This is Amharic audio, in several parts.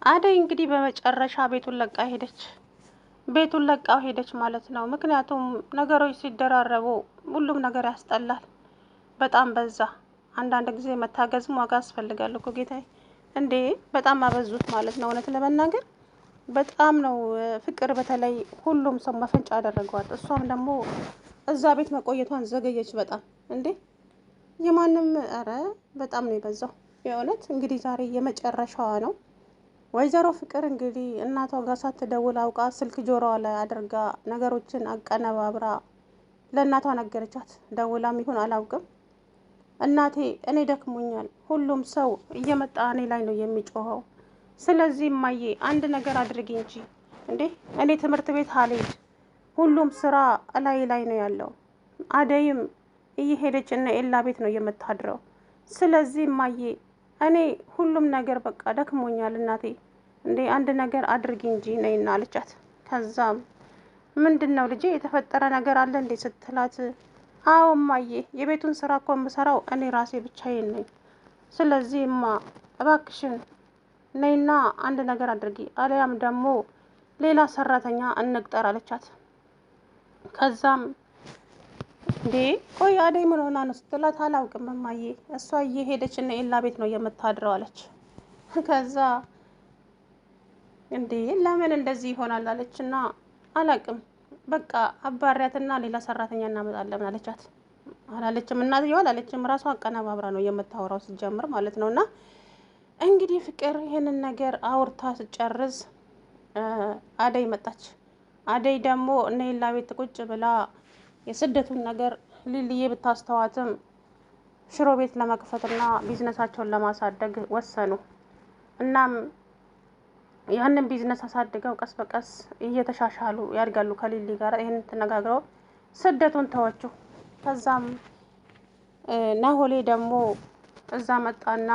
አደይ እንግዲህ በመጨረሻ ቤቱን ለቃ ሄደች ማለት ነው። ምክንያቱም ነገሮች ሲደራረቡ ሁሉም ነገር ያስጠላል። በጣም በዛ። አንዳንድ ጊዜ መታገዝም ዋጋ ያስፈልጋል እኮ ጌታዬ። እንዴ በጣም አበዙት ማለት ነው። እውነት ለመናገር በጣም ነው ፍቅር በተለይ ሁሉም ሰው መፈንጫ አደረገዋት። እሷም ደግሞ እዛ ቤት መቆየቷን ዘገየች በጣም እንዴ የማንም ኧረ በጣም ነው የበዛው። የእውነት እንግዲህ ዛሬ የመጨረሻዋ ነው። ወይዘሮ ፍቅር እንግዲህ እናቷ ጋር ሳትደውል አውቃ ስልክ ጆሮዋ ላይ አድርጋ ነገሮችን አቀነባብራ ለእናቷ ነገረቻት። ደውላም ይሁን አላውቅም። እናቴ እኔ ደክሞኛል፣ ሁሉም ሰው እየመጣ እኔ ላይ ነው የሚጮኸው። ስለዚህ እማዬ አንድ ነገር አድርጊ እንጂ እንዴ እኔ ትምህርት ቤት አልሄድ፣ ሁሉም ስራ ላይ ነው ያለው። አደይም እየሄደች እነ ኤላ ቤት ነው የምታድረው። ስለዚህ እማዬ እኔ ሁሉም ነገር በቃ ደክሞኛል እናቴ እንዴ አንድ ነገር አድርጊ እንጂ ነይና አለቻት። ከዛም ምንድን ነው ልጄ የተፈጠረ ነገር አለ እንዴ ስትላት፣ አዎ እማዬ የቤቱን ስራ እኮ የምሰራው እኔ ራሴ ብቻዬን ነኝ። ስለዚህ እማ እባክሽን ነይና አንድ ነገር አድርጊ፣ አለያም ደግሞ ሌላ ሰራተኛ እንቅጠር አለቻት። ከዛም እንዴ ቆይ አደይ ምን ሆና ነው ስትላት፣ አላውቅም እማዬ እሷ እየሄደች እነ ኤላ ቤት ነው የምታድረው አለች። ከዛ እንዴ ለምን እንደዚህ ይሆናል አለችና፣ አላውቅም በቃ አባሪያትና ሌላ ሰራተኛ እናመጣለን አለቻት። አላለችም እናትየዋ አላለችም፣ ራሷ አቀነባብራ ነው የምታወራው ሲጀምር ማለት ነው። እና እንግዲህ ፍቅር ይህንን ነገር አውርታ ስጨርስ አደይ መጣች። አደይ ደግሞ እነ ኤላ ቤት ቁጭ ብላ የስደቱን ነገር ሊልዬ ብታስተዋትም ሽሮ ቤት ለመክፈትና ቢዝነሳቸውን ለማሳደግ ወሰኑ። እናም ያንን ቢዝነስ አሳድገው ቀስ በቀስ እየተሻሻሉ ያድጋሉ ከሊሊ ጋር። ይህንን ተነጋግረው ስደቱን ተወችው። ከዛም ናሆሌ ደግሞ እዛ መጣና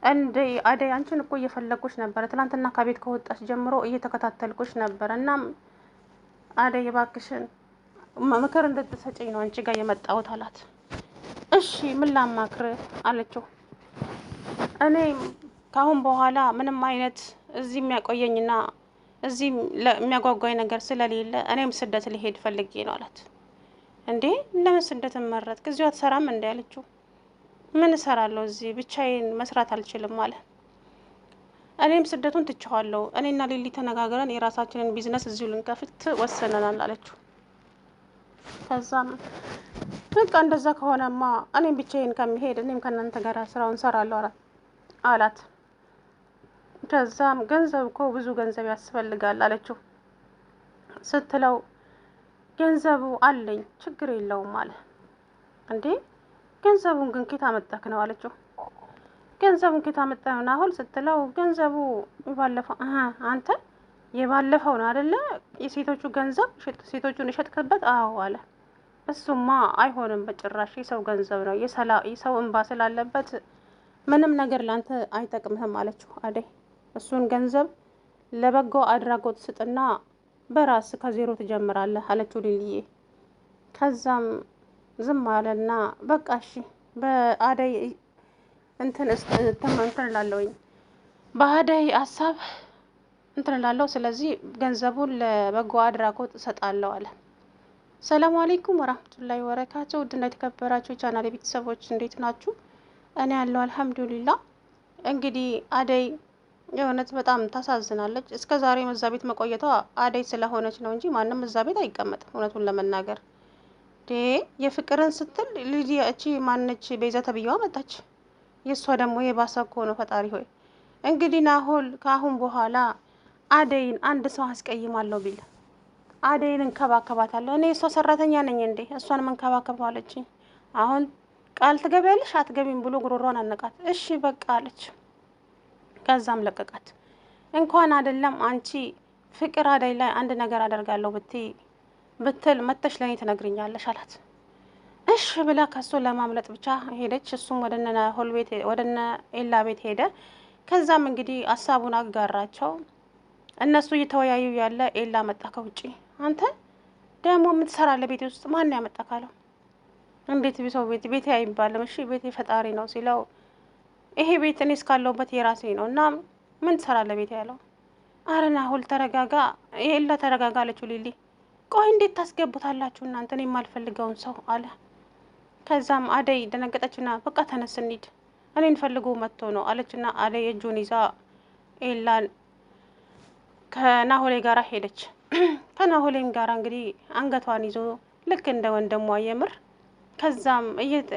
እንዴ አደይ አንቺን እኮ እየፈለኩሽ ነበረ፣ ትናንትና ከቤት ከወጣሽ ጀምሮ እየተከታተልኩሽ ነበረ። እናም አደይ እባክሽን ምክር እንድትሰጪኝ ነው አንቺ ጋር የመጣሁት አላት። እሺ ምን ላማክር አለችው። እኔ ከአሁን በኋላ ምንም አይነት እዚህ የሚያቆየኝና እዚህ የሚያጓጓኝ ነገር ስለሌለ እኔም ስደት ሊሄድ ፈልጌ ነው አላት። እንዴ ለምን ስደትን መረጥክ? እዚሁ አትሰራም እንዴ አለችው። ምን እሰራለሁ እዚህ ብቻዬን መስራት አልችልም አለ። እኔም ስደቱን ትቼዋለሁ። እኔና ሊሊ ተነጋግረን የራሳችንን ቢዝነስ እዚሁ ልንከፍት ወሰነናል አለችው። ከዛም በቃ እንደዛ ከሆነማ እኔም ብቻዬን ከሚሄድ እኔም ከእናንተ ጋር ስራውን ሰራለሁ አላት። ከዛም ገንዘብ እኮ ብዙ ገንዘብ ያስፈልጋል አለችው። ስትለው ገንዘቡ አለኝ ችግር የለውም አለ። እንዴ ገንዘቡን ግን ኬት አመጣክ ነው አለችው። ገንዘቡን ኬት አመጣህ ነው ናሆል ስትለው፣ ገንዘቡ የባለፈው አንተ የባለፈው ነው አይደለ የሴቶቹ ገንዘብ ሴቶቹን የሸጥክበት? አዎ አለ። እሱማ አይሆንም በጭራሽ የሰው ገንዘብ ነው፣ የሰው እንባ ስላለበት ምንም ነገር ላንተ አይጠቅምህም አለችው አደይ። እሱን ገንዘብ ለበጎ አድራጎት ስጥና በራስ ከዜሮ ትጀምራለህ አለችው ሊልዬ። ከዛም ዝም አለና በቃ እሺ በአደይ እንትን እላለሁኝ በአደይ ሀሳብ እንትን እላለሁ፣ ስለዚህ ገንዘቡን ለበጎ አድራጎት እሰጣለሁ አለ። ሰላም አለይኩም ወራህመቱላሂ ወበረካቱ። ውድና የተከበራችሁ ቻናል ቤተሰቦች እንዴት ናችሁ? እኔ ያለው አልሐምዱሊላህ። እንግዲህ አደይ የእውነት በጣም ታሳዝናለች። እስከ ዛሬ እዛ ቤት መቆየቷ አደይ ስለሆነች ነው እንጂ ማንም እዛ ቤት አይቀመጥም። እውነቱን ለመናገር የፍቅርን ስትል ልጅ እቺ ማነች ቤዛ ተብዬዋ መጣች። የእሷ ደግሞ የባሰ እኮ ነው። ፈጣሪ ሆይ እንግዲህ ናሆል ከአሁን በኋላ አደይን አንድ ሰው አስቀይማለሁ ቢል አደይን እንከባከባታለሁ። እኔ እሷ ሰራተኛ ነኝ እንዴ እሷን መንከባከባለች። አሁን ቃል ትገቢያለሽ አትገቢም ብሎ ጉሮሯን አነቃት። እሺ በቃ አለች። ከዛም ለቀቃት። እንኳን አይደለም አንቺ ፍቅር አደይ ላይ አንድ ነገር አደርጋለሁ ብትል መተሽ ለኔ ትነግሪኛለሽ አላት። እሺ ብላ ከሱ ለማምለጥ ብቻ ሄደች። እሱም ወደነ ኤላ ቤት ሄደ። ከዛም እንግዲህ ሀሳቡን አጋራቸው። እነሱ እየተወያዩ ያለ ኤላ መጣ ከውጪ። አንተ ደግሞ የምትሰራለ ቤት ውስጥ ማን ያመጣ ካለው፣ እንዴት ቢሰው ቤቴ አይባልም እሺ ቤቴ ፈጣሪ ነው ሲለው፣ ይሄ ቤት እኔ እስካለሁበት የራሴ ነው እና ምን ትሰራለህ ቤት ያለው? አረ ናሆል ተረጋጋ፣ ኤላ ተረጋጋ አለችው ሊሊ። ቆይ እንዴት ታስገቡታላችሁ እናንተ እኔ የማልፈልገውን ሰው አለ። ከዛም አደይ ደነገጠችና በቃ ተነስ እንሂድ እኔን ፈልጎ መጥቶ ነው አለችና አደይ እጁን ይዛ ኤላን ከናሆሌ ጋራ ሄደች። ከናሆሌም ጋራ እንግዲህ አንገቷን ይዞ ልክ እንደ ወንድሟ የምር። ከዛም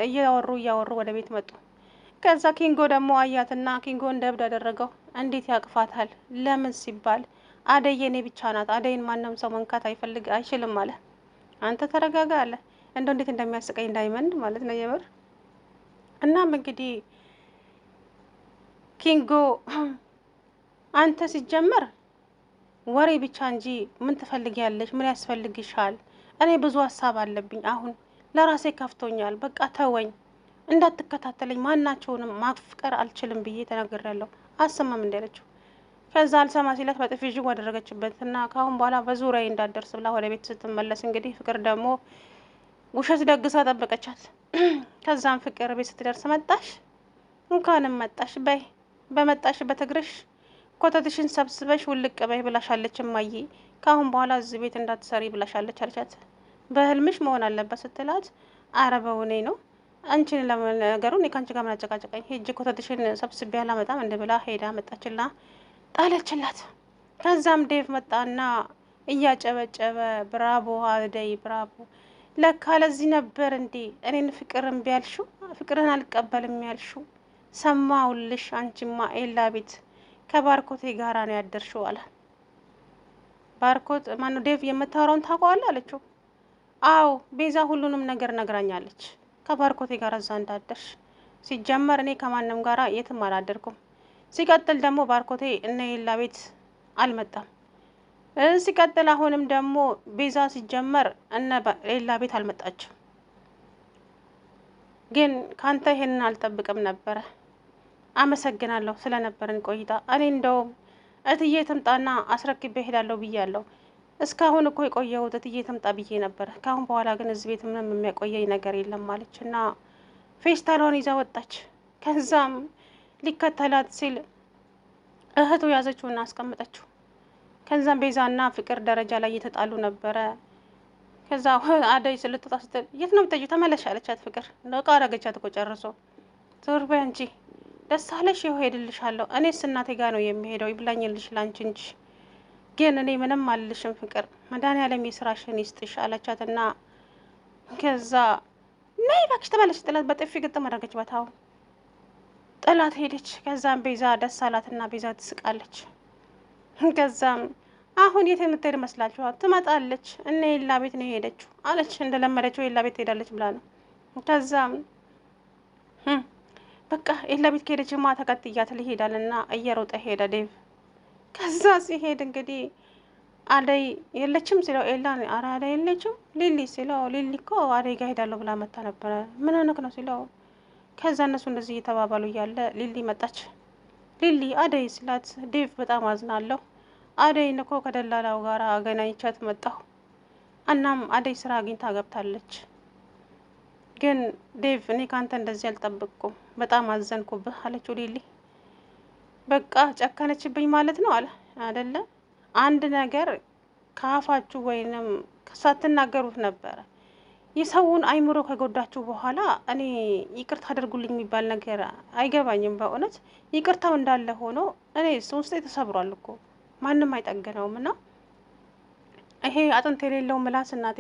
እያወሩ ወደ ቤት መጡ። ከዛ ኪንጎ ደግሞ አያትና ኪንጎ እንደ እብድ አደረገው። እንዴት ያቅፋታል? ለምን ሲባል አደይ የኔ ብቻ ናት፣ አደይን ማንም ሰው መንካት አይችልም አለ። አንተ ተረጋጋ አለ። እንደው እንዴት እንደሚያስቀኝ ዳይመንድ ማለት ነው የምር። እናም እንግዲህ ኪንጎ አንተ ሲጀመር ወሬ ብቻ እንጂ ምን ትፈልጊያለሽ? ምን ያስፈልግሻል? እኔ ብዙ ሀሳብ አለብኝ። አሁን ለራሴ ከፍቶኛል። በቃ ተወኝ፣ እንዳትከታተለኝ፣ ማናቸውንም ማፍቀር አልችልም ብዬ ተናግሬያለሁ። አሰማም እንዳለችው ከዛ አልሰማ ሲላት በጥፊ ዥው አደረገችበት እና ካሁን በኋላ በዙሪያዬ እንዳትደርስ ብላ ወደ ቤት ስትመለስ እንግዲህ ፍቅር ደግሞ ውሸት ደግሳ ጠበቀቻት። ከዛም ፍቅር ቤት ስትደርስ መጣሽ? እንኳንም መጣሽ። በይ በመጣሽበት እግርሽ ኮተትሽን ሰብስበሽ ውልቅ በይ ብላሻለች እማዬ። ካሁን በኋላ እዚህ ቤት እንዳትሰሪ ብላሻለች አለቻት። በህልምሽ መሆን አለበት ስትላት አረ በውኔ ነው አንቺን ለነገሩ እኔ ካንቺ ጋር ምን አጨቃጨቀኝ? ሂጂ ኮተትሽን ሰብስቤ አላመጣም እንደ ብላ ሄዳ መጣችና ጣለችላት። ከዛም ዴቭ መጣና እያጨበጨበ ብራቮ አደይ ብራቮ፣ ለካ ለዚህ ነበር እንዴ እኔን ፍቅር እምቢ ያልሽው? ፍቅርን አልቀበልም ያልሽው? ሰማውልሽ። አንቺማ ኤላ ቤት ከባርኮቴ ጋራ ነው ያደርሽው አለ። ባርኮት ማነው? ዴቭ የምታወራውን ታውቀዋለህ አለችው። አዎ ቤዛ ሁሉንም ነገር ነግራኛለች፣ ከባርኮቴ ጋር እዛ እንዳደርሽ። ሲጀመር እኔ ከማንም ጋራ የትም አላደርኩም። ሲቀጥል ደግሞ ባርኮቴ እነ ኤላ ቤት አልመጣም። ሲቀጥል አሁንም ደግሞ ቤዛ ሲጀመር እነ ኤላ ቤት አልመጣችም። ግን ካንተ ይሄንን አልጠብቅም ነበረ። አመሰግናለሁ ስለነበረን ቆይታ። እኔ እንደውም እትዬ ትምጣና አስረክቤ እሄዳለሁ ብያለሁ። እስካሁን እኮ የቆየሁት እትዬ ትምጣ ብዬ ነበር። ካሁን በኋላ ግን እዚህ ቤት ምንም የሚያቆየኝ ነገር የለም አለች እና ፌስታሏን ይዛ ወጣች። ከዛም ሊከተላት ሲል እህቱ ያዘችውና አስቀመጠችው። ከዛም ቤዛና ፍቅር ደረጃ ላይ እየተጣሉ ነበረ። ከዛ አደይ ልትወጣ ስትል የት ነው የምትሄጂው? ተመለሽ አለቻት ፍቅር። ነቃ አረገቻት እኮ ጨርሶ። ዞር በይ አንቺ፣ ደስ አለሽ? ይኸው ሄድልሻለሁ። እኔስ እናቴ ጋር ነው የሚሄደው፣ ይብላኝልሽ ላንቺ እንጂ ግን እኔ ምንም አልልሽም ፍቅር፣ መድኃኒዓለም የስራሽን ይስጥሽ አለቻትና ከዛ ነይ እባክሽ ተመለሽ ጥላት በጥፊ ግጥም አደረገችባት። አሁን ጥላት ሄደች። ከዛም ቤዛ ደስ አላትና ቤዛ ትስቃለች። ከዛም አሁን የት የምትሄድ መስላችኋል? ትመጣለች እነ ኤላ ቤት ነው የሄደችው አለች። እንደለመደችው ኤላ ቤት ትሄዳለች ብላ ነው። ከዛም በቃ ኤላ ቤት ከሄደችማ ተከትያት ልሄዳልና እየሮጠ ሄደ ዴቭ። ከዛ ሲሄድ እንግዲህ አደይ የለችም ሲለው ኤላ ኧረ አደይ የለችም ሊሊ ሲለው ሊሊ እኮ አደይ ጋር ሄዳለሁ ብላ መታ ነበረ ምን ሆነክ ነው ሲለው ከዛ እነሱ እንደዚህ እየተባባሉ እያለ ሊሊ መጣች። ሊሊ አደይ ስላት ዴቭ በጣም አዝናለሁ፣ አደይን እኮ ከደላላው ጋር አገናኝቻት መጣሁ። እናም አደይ ስራ አግኝታ ገብታለች። ግን ዴቭ እኔ ካንተ እንደዚህ አልጠብቅኩም፣ በጣም አዘንኩብህ አለችው ሊሊ። በቃ ጨከነችብኝ ማለት ነው አለ አይደለ? አንድ ነገር ከአፋችሁ ወይንም ሳትናገሩት ነበረ የሰውን አይምሮ ከጎዳችሁ በኋላ እኔ ይቅርታ አድርጉልኝ የሚባል ነገር አይገባኝም። በእውነት ይቅርታው እንዳለ ሆኖ እኔ ውስጤ ተሰብሯል እኮ ማንም አይጠገነውም። እና ይሄ አጥንት የሌለው ምላስ እናቴ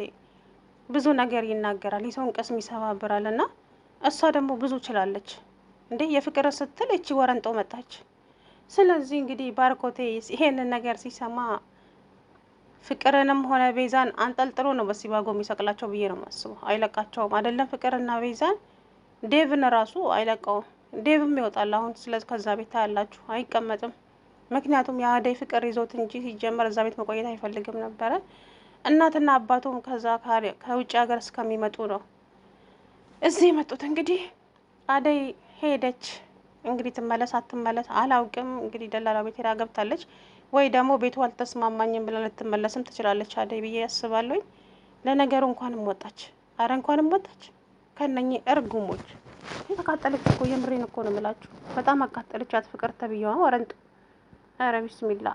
ብዙ ነገር ይናገራል፣ የሰውን ቅስም ይሰባብራል። እና እሷ ደግሞ ብዙ ችላለች እንዴ። የፍቅር ስትል እቺ ወረንጦ መጣች። ስለዚህ እንግዲህ ባርኮቴ ይሄንን ነገር ሲሰማ ፍቅርንም ሆነ ቤዛን አንጠልጥሎ ነው በሲባጎ የሚሰቅላቸው ብዬ ነው የማስበው። አይለቃቸውም። አይደለም ፍቅርና ቤዛን ዴቭን ራሱ አይለቀውም። ዴቭም ይወጣል አሁን። ስለዚህ ከዛ ቤት ታያላችሁ፣ አይቀመጥም። ምክንያቱም የአደይ ፍቅር ይዞት እንጂ ሲጀመር እዛ ቤት መቆየት አይፈልግም ነበረ። እናትና አባቱም ከዛ ከውጭ ሀገር እስከሚመጡ ነው እዚህ የመጡት። እንግዲህ አደይ ሄደች። እንግዲህ ትመለስ አትመለስ አላውቅም። እንግዲህ ደላላ ቤት ሄዳ ገብታለች ወይ ደግሞ ቤቱ አልተስማማኝም ብላ ልትመለስም ትችላለች አደይ ብዬ ያስባለሁ። ለነገሩ እንኳንም ወጣች። አረ እንኳንም ወጣች ከነኚህ እርጉሞች። የተቃጠለች እኮ የምሬን እኮ ነው የምላችሁ። በጣም አቃጠለቻት ፍቅር ተብዬዋ ወረንጡ። ኧረ ቢስሚላ